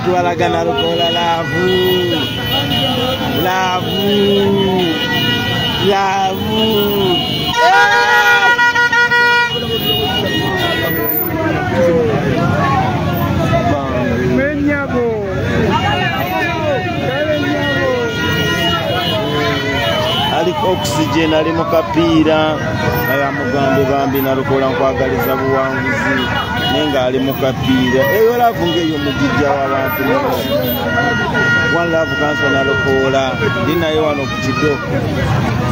batwalaga Nalukola laavu. Ali oxygen ali mu kapiira ayamugambe bambi Nalukola nkwagaliza buwanguzi nenga ali mu kapiira eyo laavu ngeyo mujijja w'abantu. One Love Council Nalukola ndi naye wano ku Kido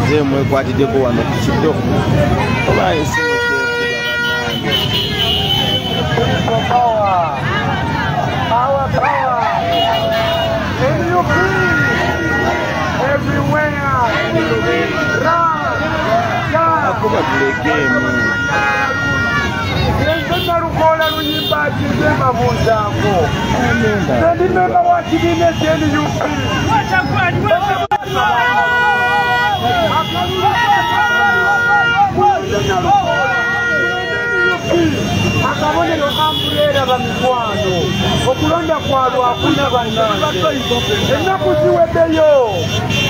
nze mwekwatiddeko wano ku Kido oba ensimu akuba tulegemu Nalukola luyimba kizemba bunzango ndi memba wa kibiina NUP akabonero ambuleera bamikwano okulonda kwalwo akuna bannange ennaku ziweddeyo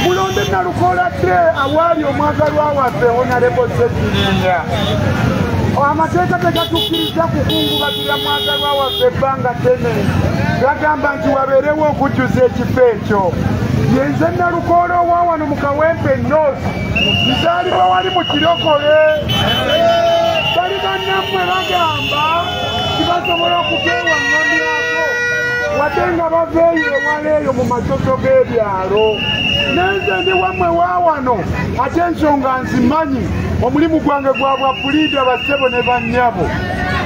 mulonde Nalukola dde awaali omwagalwa waffe Honorable Ssegirinnya. Amateeka tegatukkiriza kukungubagira mwagalwa waffe ebbanga ddene gagamba nti wabeerewo okujjuza ekifo ekyo. Yenze Nalukola owa wano mu Kawempe North nzaalibwa wali mu Kirokole. Bali bannammwe bagamba tibasobola okukeewaŋŋamyako wadde nga baveeyo ewala eyo mu masoso g'ebyalo. Nenze ndi wammwe wa wano ate ensonga nzimanyi omulimu gwange gwa bwapuliida bassebo ne bannyabo.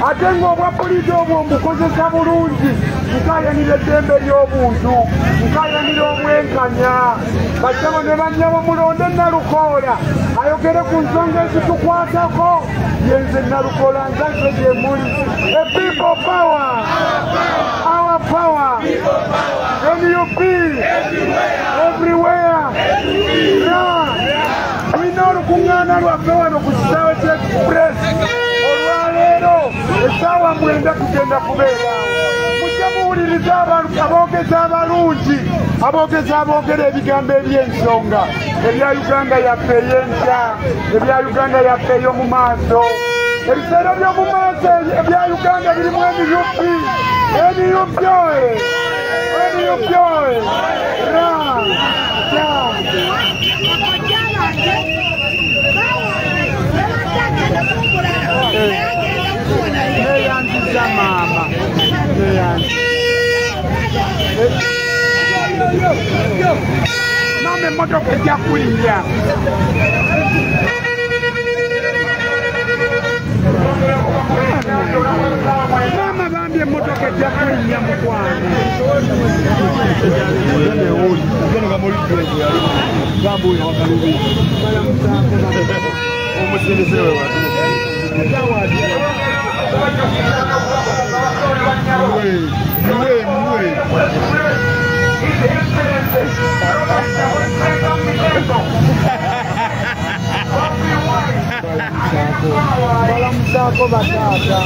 Ate ng'obwapuliida obwo mbukozesa bulungi nkayanira eddembe ly'obuntu nkayanira obwenkanya. Bassebo ne bannyabo mulonde Nalukola ayogere ku nsonga ezitukwatako. Yenze Nalukola nzazze gye muli. A people power, our power, NUP, everywhere. Tulina olukuŋŋaana lwaffe wano ku kisaawe ky'Express olwaleero essaawa 9 tugenda kubeeraawo. Mujja muwuliriza aboogezi abalungi aboogera ebigambo eby'ensonga ebya Uganda yaffe ey'enkya ebya Uganda yaffe ey'omu maaso. Ebiseera by'omu maaso ebya Uganda birimu NUP oye mama mama emotoka ejja kulinnya. Mama bambi emotoka ejja kulinnya mukwano. Balamusako batata.